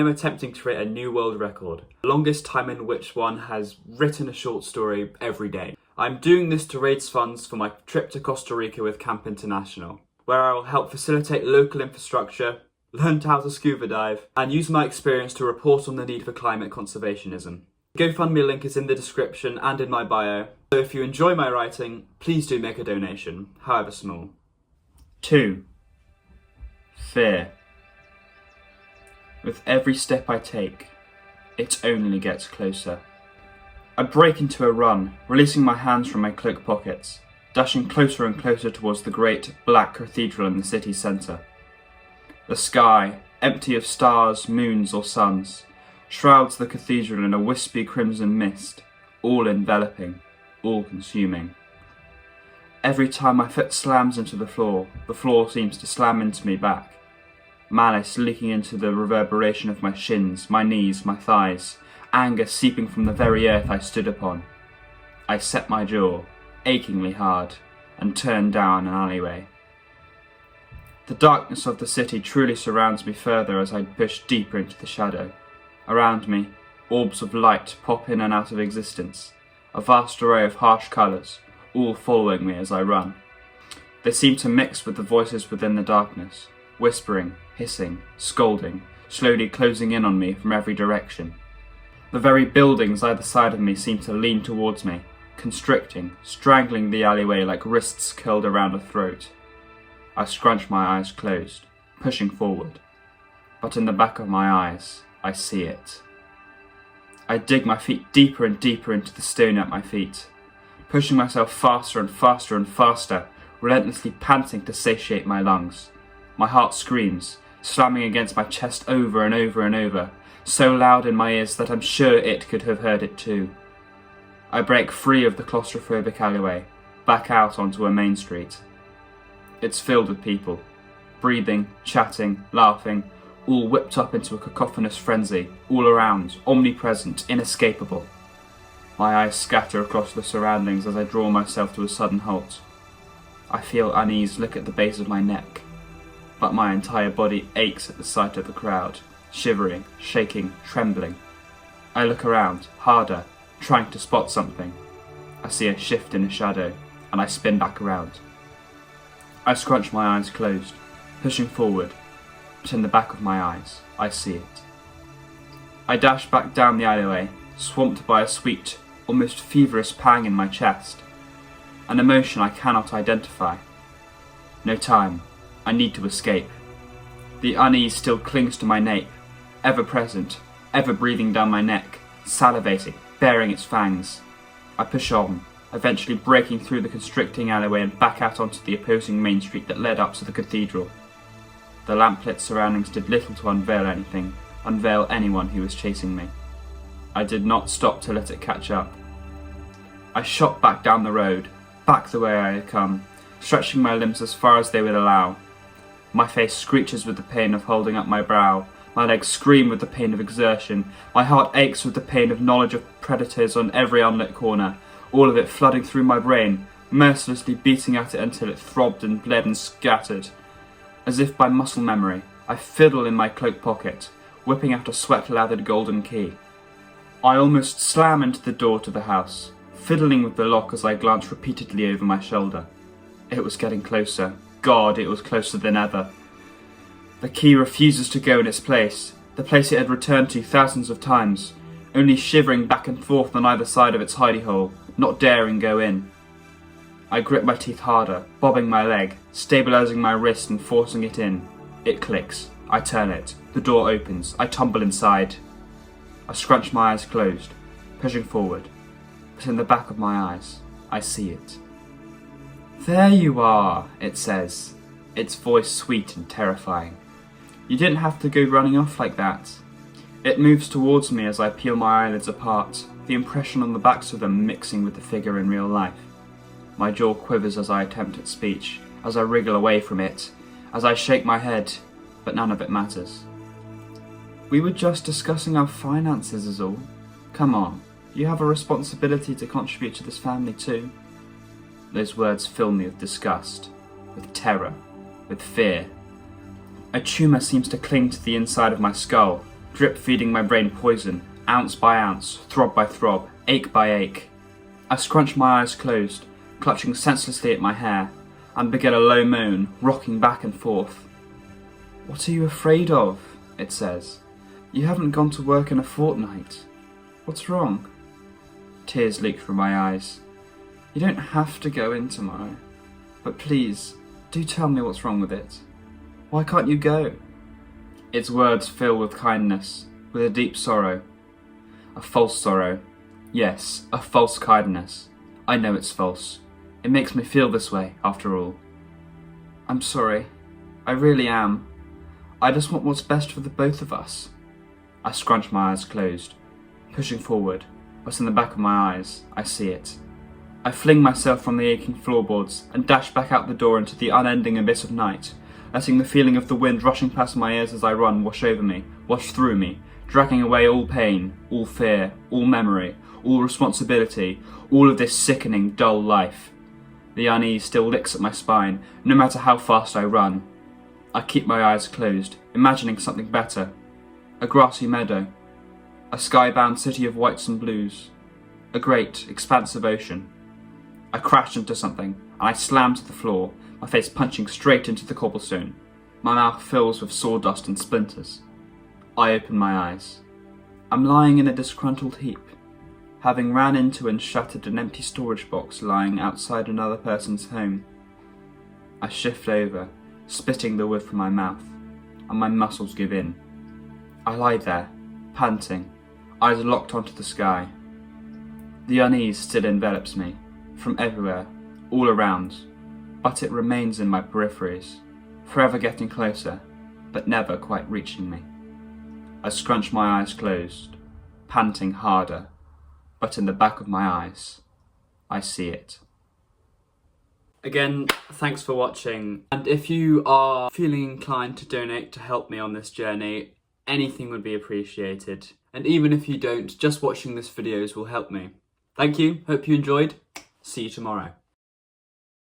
I'm attempting to create a new world record, the longest time in which one has written a short story every day. I'm doing this to raise funds for my trip to Costa Rica with Camp International, where I will help facilitate local infrastructure, learn how to scuba dive, and use my experience to report on the need for climate conservationism. The GoFundMe link is in the description and in my bio, so if you enjoy my writing, please do make a donation, however small. 2. Fear. With every step I take, it only gets closer. I break into a run, releasing my hands from my cloak pockets, dashing closer and closer towards the great black cathedral in the city centre. The sky, empty of stars, moons or suns, shrouds the cathedral in a wispy crimson mist, all enveloping, all consuming. Every time my foot slams into the floor seems to slam into me back. Malice leaking into the reverberation of my shins, my knees, my thighs, anger seeping from the very earth I stood upon. I set my jaw, achingly hard, and turned down an alleyway. The darkness of the city truly surrounds me further as I push deeper into the shadow. Around me, orbs of light pop in and out of existence, a vast array of harsh colours, all following me as I run. They seem to mix with the voices within the darkness, whispering, hissing, scolding, slowly closing in on me from every direction. The very buildings either side of me seem to lean towards me, constricting, strangling the alleyway like wrists curled around a throat. I scrunch my eyes closed, pushing forward, but in the back of my eyes, I see it. I dig my feet deeper and deeper into the stone at my feet, pushing myself faster and faster and faster, relentlessly panting to satiate my lungs. My heart screams, slamming against my chest over and over and over, so loud in my ears that I'm sure it could have heard it too. I break free of the claustrophobic alleyway, back out onto a main street. It's filled with people, breathing, chatting, laughing, all whipped up into a cacophonous frenzy, all around, omnipresent, inescapable. My eyes scatter across the surroundings as I draw myself to a sudden halt. I feel unease lick at the base of my neck, but my entire body aches at the sight of the crowd, shivering, shaking, trembling. I look around, harder, trying to spot something. I see a shift in a shadow, and I spin back around. I scrunch my eyes closed, pushing forward, but in the back of my eyes, I see it. I dash back down the alleyway, swamped by a sweet, almost feverish pang in my chest, an emotion I cannot identify. No time. I need to escape. The unease still clings to my nape, ever present, ever breathing down my neck, salivating, baring its fangs. I push on, eventually breaking through the constricting alleyway and back out onto the opposing main street that led up to the cathedral. The lamplit surroundings did little to unveil anyone who was chasing me. I did not stop to let it catch up. I shot back down the road, back the way I had come, stretching my limbs as far as they would allow. My face screeches with the pain of holding up my brow, my legs scream with the pain of exertion, my heart aches with the pain of knowledge of predators on every unlit corner, all of it flooding through my brain, mercilessly beating at it until it throbbed and bled and scattered. As if by muscle memory, I fiddle in my cloak pocket, whipping out a sweat-lathered golden key. I almost slam into the door to the house, fiddling with the lock as I glance repeatedly over my shoulder. It was getting closer. God, it was closer than ever. The key refuses to go in its place, the place it had returned to thousands of times, only shivering back and forth on either side of its hidey hole, not daring go in. I grip my teeth harder, bobbing my leg, stabilising my wrist and forcing it in. It clicks. I turn it. The door opens. I tumble inside. I scrunch my eyes closed, pushing forward, but in the back of my eyes, I see it. "There you are," it says, its voice sweet and terrifying. "You didn't have to go running off like that." It moves towards me as I peel my eyelids apart, the impression on the backs of them mixing with the figure in real life. My jaw quivers as I attempt at speech, as I wriggle away from it, as I shake my head, but none of it matters. "We were just discussing our finances is all. Come on, you have a responsibility to contribute to this family too." Those words fill me with disgust, with terror, with fear. A tumour seems to cling to the inside of my skull, drip feeding my brain poison, ounce by ounce, throb by throb, ache by ache. I scrunch my eyes closed, clutching senselessly at my hair, and begin a low moan, rocking back and forth. "What are you afraid of?" it says. "You haven't gone to work in a fortnight. What's wrong?" Tears leak from my eyes. "You don't have to go in tomorrow, but please, do tell me what's wrong with it. Why can't you go?" Its words fill with kindness, with a deep sorrow. A false sorrow. Yes, a false kindness. I know it's false. It makes me feel this way, after all. "I'm sorry. I really am. I just want what's best for the both of us." I scrunch my eyes closed, pushing forward, but in the back of my eyes, I see it. I fling myself from the aching floorboards and dash back out the door into the unending abyss of night, letting the feeling of the wind rushing past my ears as I run wash over me, wash through me, dragging away all pain, all fear, all memory, all responsibility, all of this sickening, dull life. The unease still licks at my spine, no matter how fast I run. I keep my eyes closed, imagining something better. A grassy meadow, a sky-bound city of whites and blues, a great, expansive ocean. I crash into something, and I slam to the floor, my face punching straight into the cobblestone. My mouth fills with sawdust and splinters. I open my eyes. I'm lying in a disgruntled heap, having ran into and shattered an empty storage box lying outside another person's home. I shift over, spitting the wood from my mouth, and my muscles give in. I lie there, panting, eyes locked onto the sky. The unease still envelops me, from everywhere, all around, but it remains in my peripheries, forever getting closer, but never quite reaching me. I scrunch my eyes closed, panting harder, but in the back of my eyes, I see it. Again, thanks for watching, and if you are feeling inclined to donate to help me on this journey, anything would be appreciated. And even if you don't, just watching this videos will help me. Thank you, hope you enjoyed, see you tomorrow.